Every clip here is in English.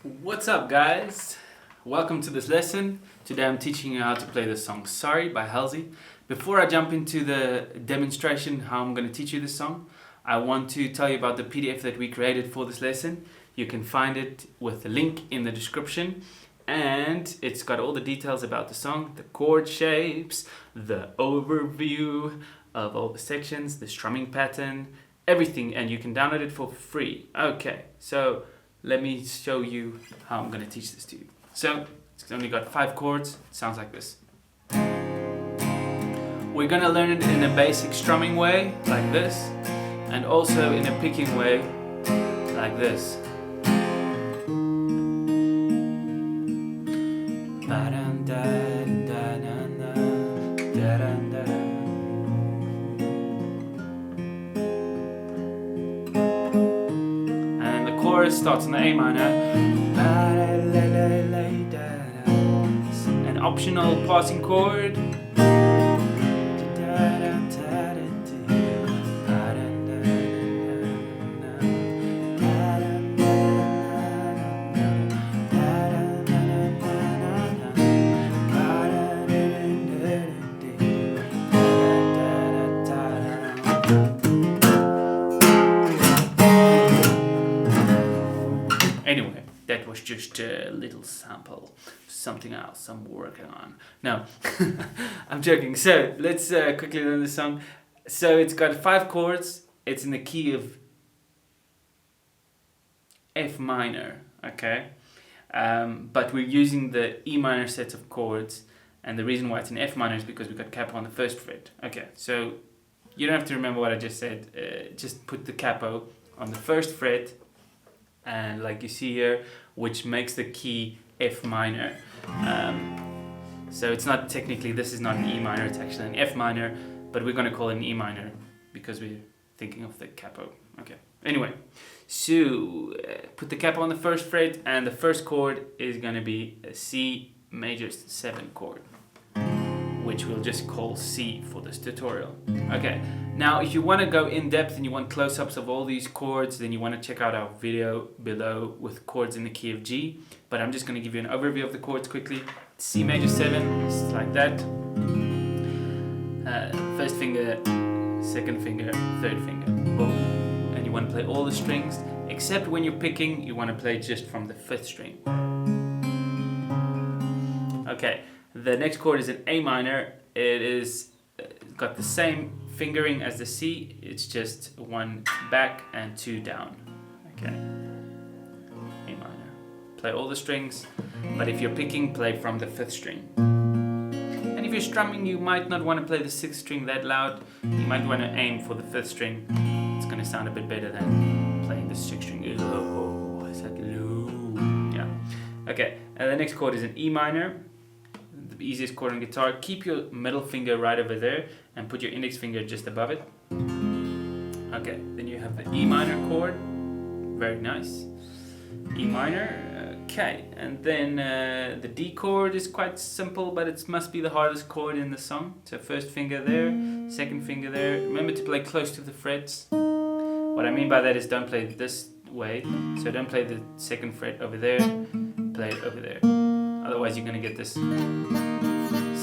What's up, guys? Welcome to this lesson. Today I'm teaching you how to play the song Sorry by Halsey. Before I jump into the demonstration how I'm going to teach you this song, I want to tell you about the PDF that we created for this lesson. You can find it with the link in the description, and it's got all the details about the song, the chord shapes, the overview of all the sections, the strumming pattern, everything, and you can download it for free. Okay, so let me show you how I'm going to teach this to you. So, it's only got 5 chords. It sounds like this. We're going to learn it in a basic strumming way, like this, and also in a picking way, like this. And the chorus starts in the A minor. An optional passing chord. Anyway, that was just a little sample. Something else I'm working on. No, I'm joking. So let's quickly learn the song. So it's got 5 chords. It's in the key of F minor, okay? But we're using the E minor set of chords, and the reason why it's in F minor is because we got capo on the 1st fret. Okay, so you don't have to remember what I just said. Just put the capo on the 1st fret, and like you see here, which makes the key F minor. So it's not technically, this is not an E minor, it's actually an F minor, but we're going to call it an E minor because we're thinking of the capo. Okay, anyway, so put the capo on the 1st fret, and the 1st chord is going to be a C major 7 chord, which we'll just call C for this tutorial. Okay, now if you want to go in depth and you want close-ups of all these chords, then you want to check out our video below with chords in the key of G, but I'm just going to give you an overview of the chords quickly. C major 7 is like that. 1st finger, 2nd finger, 3rd finger, boom. And you want to play all the strings, except when you're picking, you want to play just from the 5th string. Okay. The next chord is an A minor. It is got the same fingering as the C. It's just 1 back and 2 down. Okay. A minor. Play all the strings, but if you're picking, play from the 5th string. And if you're strumming, you might not want to play the 6th string that loud. You might want to aim for the 5th string. It's going to sound a bit better than playing the 6th string. Oh, it's like low. Yeah. Okay. And the next chord is an E minor. The easiest chord on guitar. Keep your middle finger right over there and put your index finger just above it. Okay, then you have the E minor chord. Very nice. E minor. Okay, and then the D chord is quite simple, but it must be the hardest chord in the song. So 1st finger there, 2nd finger there. Remember to play close to the frets. What I mean by that is don't play this way. So don't play the 2nd fret over there. Play it over there. Otherwise you're going to get this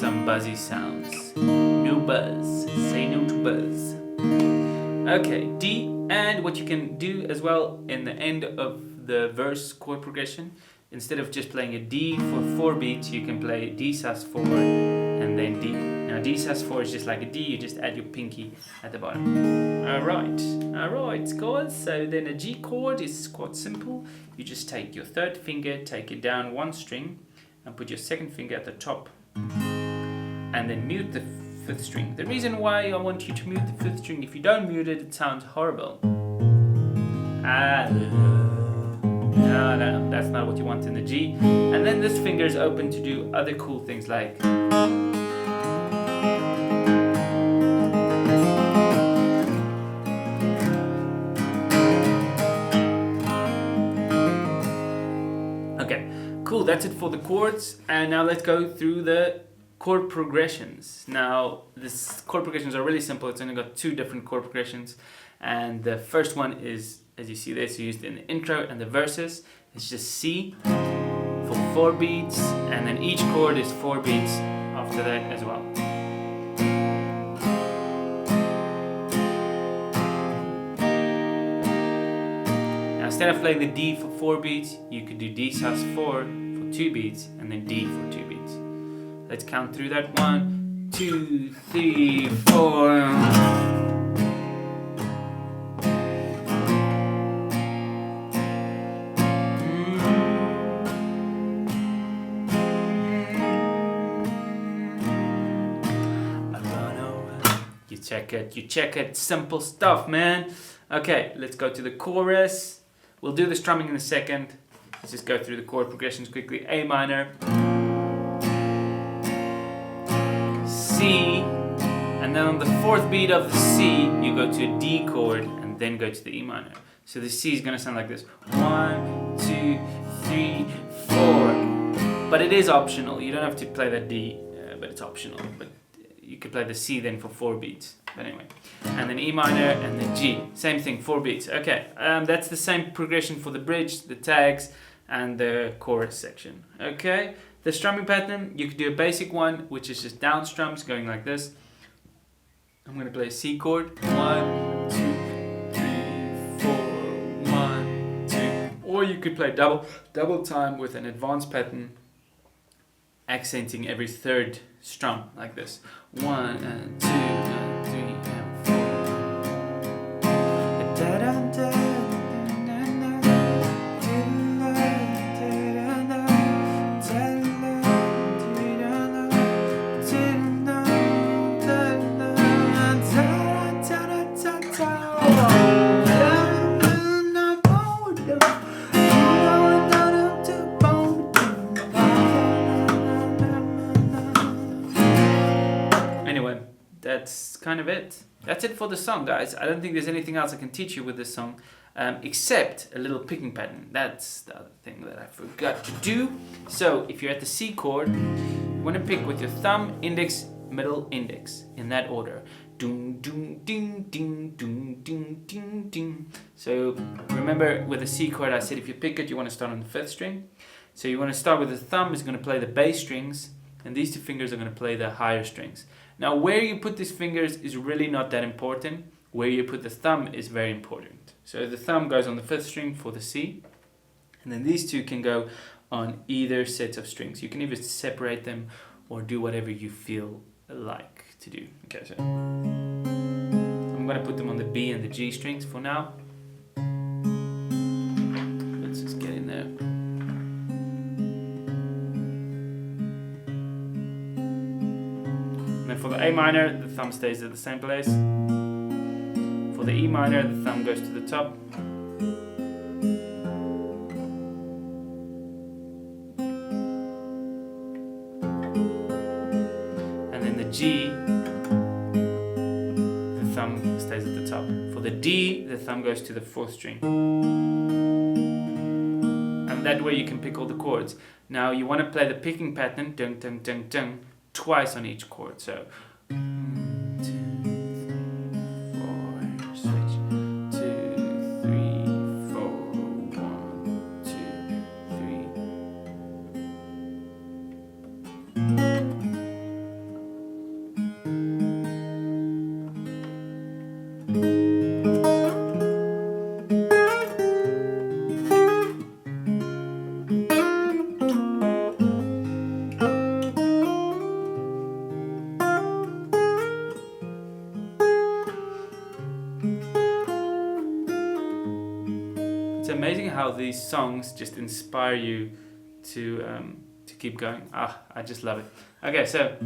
some buzzy sounds. No buzz. Say no to buzz. Okay, D. And what you can do as well in the end of the verse chord progression, instead of just playing a D for 4 beats, you can play D sus4 and then D. Now D sus4 is just like a D, you just add your pinky at the bottom. Alright guys, so then a G chord is quite simple. You just take your 3rd finger, take it down 1 string, and put your 2nd finger at the top, and then mute the 5th string. The reason why I want you to mute the 5th string, if you don't mute it, it sounds horrible. No, that's not what you want in the G. And then this finger is open to do other cool things like okay, cool, that's it for the chords. And now let's go through the chord progressions. Now, chord progressions are really simple. It's only got 2 different chord progressions, and the first one is as you see this, used in the intro and the verses. It's just C for 4 beats, and then each chord is 4 beats after that as well. Now instead of playing the D for 4 beats, you could do D sus4 for 2 beats, and then D for 2 beats. Let's count through that. 1, 2, 3, 4. You check it, simple stuff, man. Okay, let's go to the chorus. We'll do the strumming in a second. Let's just go through the chord progressions quickly. A minor, C, and then on the 4th beat of the C, you go to a D chord and then go to the E minor. So the C is gonna sound like this. 1, 2, 3, 4. But it is optional. You don't have to play that D, but it's optional. But you could play the C then for 4 beats. But anyway, and then E minor and then G. Same thing, 4 beats. Okay, that's the same progression for the bridge, the tags, and the chorus section. Okay, the strumming pattern, you could do a basic one, which is just down strums going like this. I'm going to play a C chord. 1, 2, 3, 4, 1, 2. Or you could play double time with an advanced pattern, accenting every 3rd strum like this. 1 and 2 and 3 and 4. That's kind of it. That's it for the song, guys. I don't think there's anything else I can teach you with this song, except a little picking pattern. That's the other thing that I forgot to do. So if you're at the C chord, you want to pick with your thumb, index, middle, index, in that order. Doom, doom, ding, ding, doom, ding, ding, ding. So remember with the C chord, I said if you pick it, you want to start on the 5th string. So you want to start with the thumb is going to play the bass strings, and these 2 fingers are going to play the higher strings. Now where you put these fingers is really not that important. Where you put the thumb is very important. So the thumb goes on the 5th string for the C, and then these 2 can go on either set of strings. You can either separate them or do whatever you feel like to do. Okay, so I'm going to put them on the B and the G strings for now. Let's just get in there. And for the A minor, the thumb stays at the same place. For the E minor, the thumb goes to the top. And then the G, the thumb stays at the top. For the D, the thumb goes to the 4th string. And that way you can pick all the chords. Now you want to play the picking pattern, dun dun dun dun, twice on each chord. So 1, 2, 3, 4, switch. 2, 3, 4, 1, 2, 3. It's amazing how these songs just inspire you to keep going. I just love it. Okay, so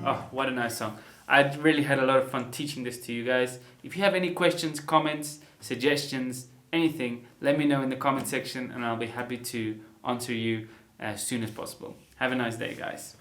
Oh, what a nice song. I really had a lot of fun teaching this to you guys. If you have any questions, comments, suggestions, anything, let me know in the comment section and I'll be happy to answer you as soon as possible. Have a nice day, guys.